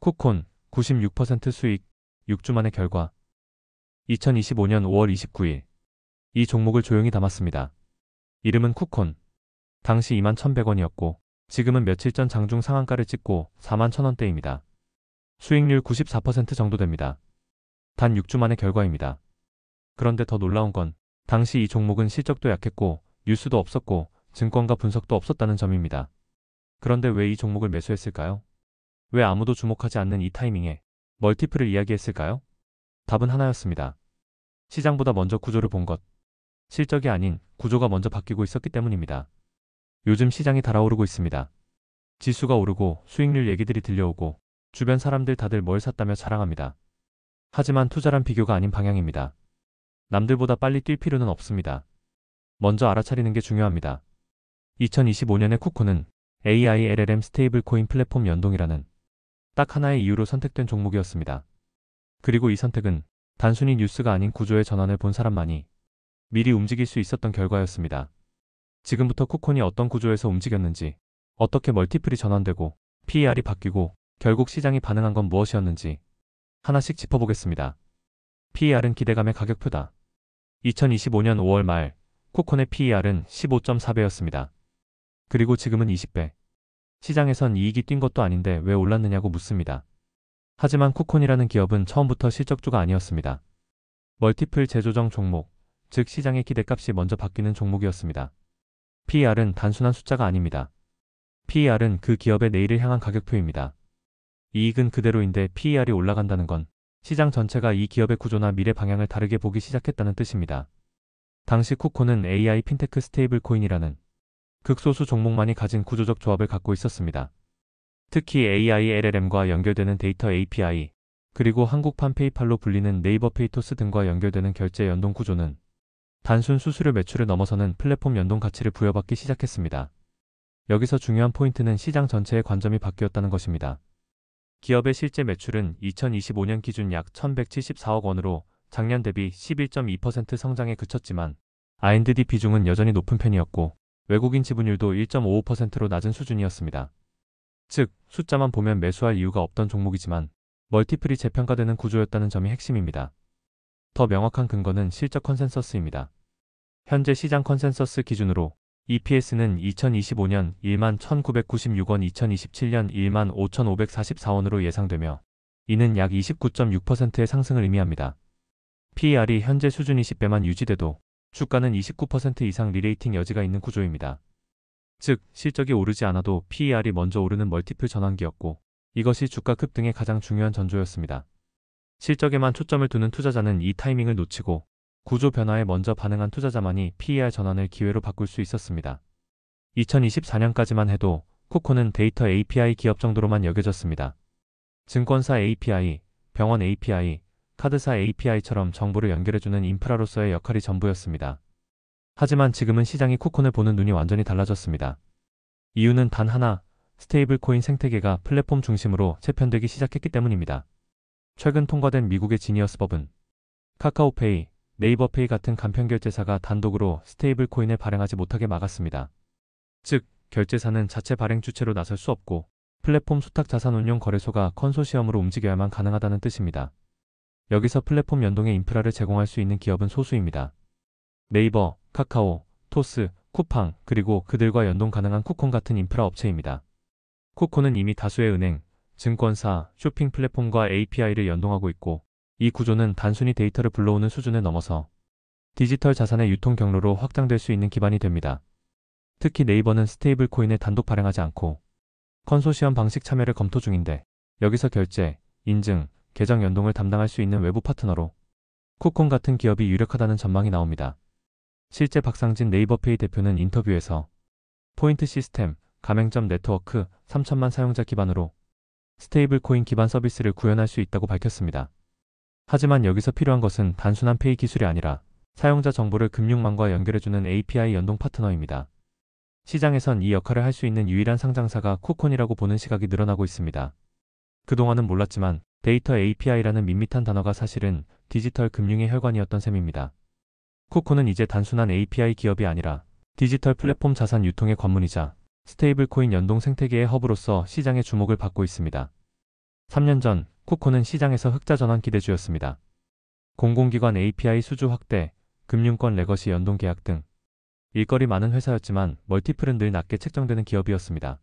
쿠콘 96% 수익 6주 만의 결과 2025년 5월 29일 이 종목을 조용히 담았습니다. 이름은 쿠콘. 당시 21,100원이었고 지금은 며칠 전 장중 상한가를 찍고 41,000원대입니다. 수익률 94% 정도 됩니다. 단 6주 만의 결과입니다. 그런데 더 놀라운 건 당시 이 종목은 실적도 약했고 뉴스도 없었고 증권가 분석도 없었다는 점입니다. 그런데 왜 이 종목을 매수했을까요? 왜 아무도 주목하지 않는 이 타이밍에 멀티플을 이야기했을까요? 답은 하나였습니다. 시장보다 먼저 구조를 본 것. 실적이 아닌 구조가 먼저 바뀌고 있었기 때문입니다. 요즘 시장이 달아오르고 있습니다. 지수가 오르고 수익률 얘기들이 들려오고 주변 사람들 다들 뭘 샀다며 자랑합니다. 하지만 투자란 비교가 아닌 방향입니다. 남들보다 빨리 뛸 필요는 없습니다. 먼저 알아차리는 게 중요합니다. 2025년의 쿠콘은 AI LLM 스테이블 코인 플랫폼 연동이라는 딱 하나의 이유로 선택된 종목이었습니다. 그리고 이 선택은 단순히 뉴스가 아닌 구조의 전환을 본 사람만이 미리 움직일 수 있었던 결과였습니다. 지금부터 쿠콘이 어떤 구조에서 움직였는지, 어떻게 멀티플이 전환되고 PER이 바뀌고 결국 시장이 반응한 건 무엇이었는지 하나씩 짚어보겠습니다. PER은 기대감의 가격표다. 2025년 5월 말 쿠콘의 PER은 15.4배였습니다. 그리고 지금은 20배. 시장에선 이익이 뛴 것도 아닌데 왜 올랐느냐고 묻습니다. 하지만 쿠콘이라는 기업은 처음부터 실적주가 아니었습니다. 멀티플 재조정 종목, 즉 시장의 기대값이 먼저 바뀌는 종목이었습니다. PER은 단순한 숫자가 아닙니다. PER은 그 기업의 내일을 향한 가격표입니다. 이익은 그대로인데 PER이 올라간다는 건 시장 전체가 이 기업의 구조나 미래 방향을 다르게 보기 시작했다는 뜻입니다. 당시 쿠콘은 AI 핀테크 스테이블 코인이라는 극소수 종목만이 가진 구조적 조합을 갖고 있었습니다. 특히 AI LLM과 연결되는 데이터 API, 그리고 한국판 페이팔로 불리는 네이버 페이토스 등과 연결되는 결제 연동 구조는 단순 수수료 매출을 넘어서는 플랫폼 연동 가치를 부여받기 시작했습니다. 여기서 중요한 포인트는 시장 전체의 관점이 바뀌었다는 것입니다. 기업의 실제 매출은 2025년 기준 약 1,174억 원으로 작년 대비 11.2% 성장에 그쳤지만 R&D 비중은 여전히 높은 편이었고 외국인 지분율도 1.55%로 낮은 수준이었습니다. 즉, 숫자만 보면 매수할 이유가 없던 종목이지만 멀티플이 재평가되는 구조였다는 점이 핵심입니다. 더 명확한 근거는 실적 컨센서스입니다. 현재 시장 컨센서스 기준으로 EPS는 2025년 11,996원, 2027년 15,544원으로 예상되며 이는 약 29.6%의 상승을 의미합니다. PER이 현재 수준 20배만 유지돼도 주가는 29% 이상 리레이팅 여지가 있는 구조입니다. 즉, 실적이 오르지 않아도 PER이 먼저 오르는 멀티플 전환기였고 이것이 주가 급등의 가장 중요한 전조였습니다. 실적에만 초점을 두는 투자자는 이 타이밍을 놓치고 구조 변화에 먼저 반응한 투자자만이 PER 전환을 기회로 바꿀 수 있었습니다. 2024년까지만 해도 쿠콘은 데이터 API 기업 정도로만 여겨졌습니다. 증권사 API, 병원 API, 카드사 API처럼 정보를 연결해주는 인프라로서의 역할이 전부였습니다. 하지만 지금은 시장이 쿠콘을 보는 눈이 완전히 달라졌습니다. 이유는 단 하나, 스테이블 코인 생태계가 플랫폼 중심으로 재편되기 시작했기 때문입니다. 최근 통과된 미국의 지니어스 법은 카카오페이, 네이버페이 같은 간편결제사가 단독으로 스테이블 코인을 발행하지 못하게 막았습니다. 즉, 결제사는 자체 발행 주체로 나설 수 없고 플랫폼 수탁자산운용거래소가 컨소시엄으로 움직여야만 가능하다는 뜻입니다. 여기서 플랫폼 연동의 인프라를 제공할 수 있는 기업은 소수입니다. 네이버, 카카오, 토스, 쿠팡, 그리고 그들과 연동 가능한 쿠콘 같은 인프라 업체입니다. 쿠콘은 이미 다수의 은행, 증권사, 쇼핑 플랫폼과 API를 연동하고 있고 이 구조는 단순히 데이터를 불러오는 수준을 넘어서 디지털 자산의 유통 경로로 확장될 수 있는 기반이 됩니다. 특히 네이버는 스테이블 코인을 단독 발행하지 않고 컨소시엄 방식 참여를 검토 중인데 여기서 결제, 인증, 계정 연동을 담당할 수 있는 외부 파트너로 쿠콘 같은 기업이 유력하다는 전망이 나옵니다. 실제 박상진 네이버페이 대표는 인터뷰에서 포인트 시스템, 가맹점 네트워크 3천만 사용자 기반으로 스테이블 코인 기반 서비스를 구현할 수 있다고 밝혔습니다. 하지만 여기서 필요한 것은 단순한 페이 기술이 아니라 사용자 정보를 금융망과 연결해주는 API 연동 파트너입니다. 시장에선 이 역할을 할 수 있는 유일한 상장사가 쿠콘이라고 보는 시각이 늘어나고 있습니다. 그동안은 몰랐지만 데이터 API라는 밋밋한 단어가 사실은 디지털 금융의 혈관이었던 셈입니다. 쿠콘은 이제 단순한 API 기업이 아니라 디지털 플랫폼 자산 유통의 관문이자 스테이블 코인 연동 생태계의 허브로서 시장의 주목을 받고 있습니다. 3년 전 쿠코는 시장에서 흑자 전환 기대주였습니다. 공공기관 API 수주 확대, 금융권 레거시 연동 계약 등 일거리 많은 회사였지만 멀티플은 늘 낮게 책정되는 기업이었습니다.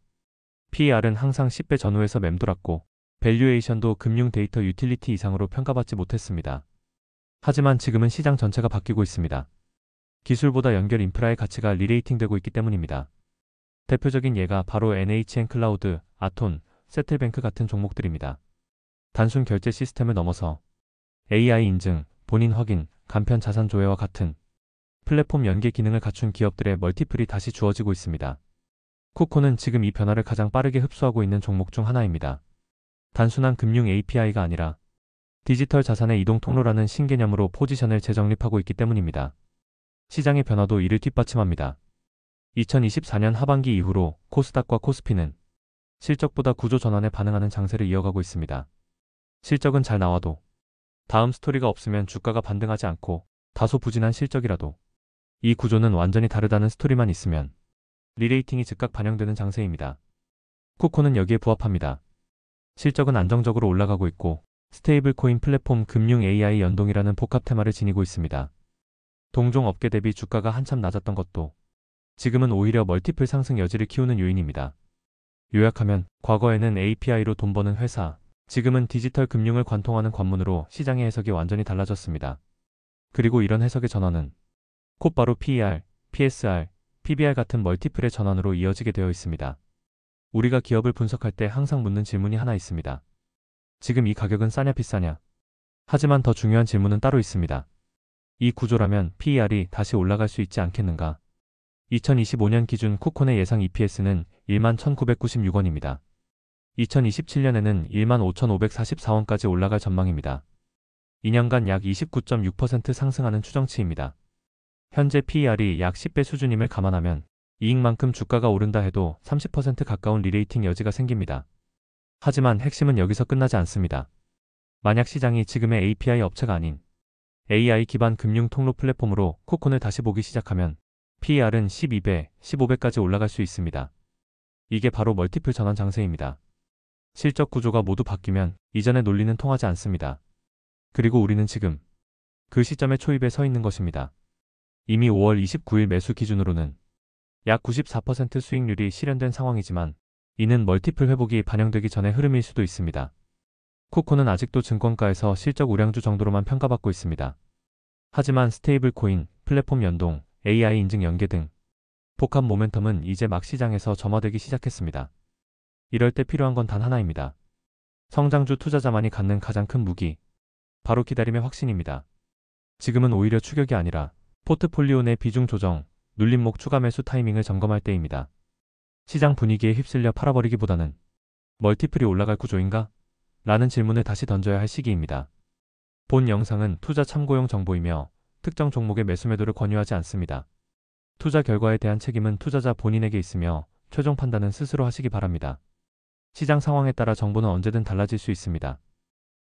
PER은 항상 10배 전후에서 맴돌았고 밸류에이션도 금융 데이터 유틸리티 이상으로 평가받지 못했습니다. 하지만 지금은 시장 전체가 바뀌고 있습니다. 기술보다 연결 인프라의 가치가 리레이팅되고 있기 때문입니다. 대표적인 예가 바로 NHN 클라우드, 아톤, 세틀뱅크 같은 종목들입니다. 단순 결제 시스템을 넘어서 AI 인증, 본인 확인, 간편 자산 조회와 같은 플랫폼 연계 기능을 갖춘 기업들의 멀티플이 다시 주어지고 있습니다. 쿠코는 지금 이 변화를 가장 빠르게 흡수하고 있는 종목 중 하나입니다. 단순한 금융 API가 아니라 디지털 자산의 이동 통로라는 신개념으로 포지션을 재정립하고 있기 때문입니다. 시장의 변화도 이를 뒷받침합니다. 2024년 하반기 이후로 코스닥과 코스피는 실적보다 구조 전환에 반응하는 장세를 이어가고 있습니다. 실적은 잘 나와도 다음 스토리가 없으면 주가가 반등하지 않고 다소 부진한 실적이라도 이 구조는 완전히 다르다는 스토리만 있으면 리레이팅이 즉각 반영되는 장세입니다. 쿠코는 여기에 부합합니다. 실적은 안정적으로 올라가고 있고 스테이블 코인 플랫폼 금융 AI 연동이라는 복합 테마를 지니고 있습니다. 동종 업계 대비 주가가 한참 낮았던 것도 지금은 오히려 멀티플 상승 여지를 키우는 요인입니다. 요약하면 과거에는 API로 돈 버는 회사, 지금은 디지털 금융을 관통하는 관문으로 시장의 해석이 완전히 달라졌습니다. 그리고 이런 해석의 전환은 곧바로 PER, PSR, PBR 같은 멀티플의 전환으로 이어지게 되어 있습니다. 우리가 기업을 분석할 때 항상 묻는 질문이 하나 있습니다. 지금 이 가격은 싸냐 비싸냐? 하지만 더 중요한 질문은 따로 있습니다. 이 구조라면 PER이 다시 올라갈 수 있지 않겠는가? 2025년 기준 쿠콘의 예상 EPS는 11,996원입니다. 2027년에는 15,544원까지 올라갈 전망입니다. 2년간 약 29.6% 상승하는 추정치입니다. 현재 PER이 약 10배 수준임을 감안하면 이익만큼 주가가 오른다 해도 30% 가까운 리레이팅 여지가 생깁니다. 하지만 핵심은 여기서 끝나지 않습니다. 만약 시장이 지금의 API 업체가 아닌 AI 기반 금융 통로 플랫폼으로 쿠콘을 다시 보기 시작하면 PER은 12배, 15배까지 올라갈 수 있습니다. 이게 바로 멀티플 전환 장세입니다. 실적 구조가 모두 바뀌면 이전의 논리는 통하지 않습니다. 그리고 우리는 지금 그 시점의 초입에 서 있는 것입니다. 이미 5월 29일 매수 기준으로는 약 94% 수익률이 실현된 상황이지만 이는 멀티플 회복이 반영되기 전의 흐름일 수도 있습니다. 쿠코는 아직도 증권가에서 실적 우량주 정도로만 평가받고 있습니다. 하지만 스테이블 코인, 플랫폼 연동, AI 인증 연계 등 복합 모멘텀은 이제 막 시장에서 점화되기 시작했습니다. 이럴 때 필요한 건 단 하나입니다. 성장주 투자자만이 갖는 가장 큰 무기, 바로 기다림의 확신입니다. 지금은 오히려 추격이 아니라 포트폴리오 내 비중 조정, 눌림목 추가 매수 타이밍을 점검할 때입니다. 시장 분위기에 휩쓸려 팔아버리기보다는 멀티플이 올라갈 구조인가? 라는 질문을 다시 던져야 할 시기입니다. 본 영상은 투자 참고용 정보이며 특정 종목의 매수 매도를 권유하지 않습니다. 투자 결과에 대한 책임은 투자자 본인에게 있으며 최종 판단은 스스로 하시기 바랍니다. 시장 상황에 따라 정보는 언제든 달라질 수 있습니다.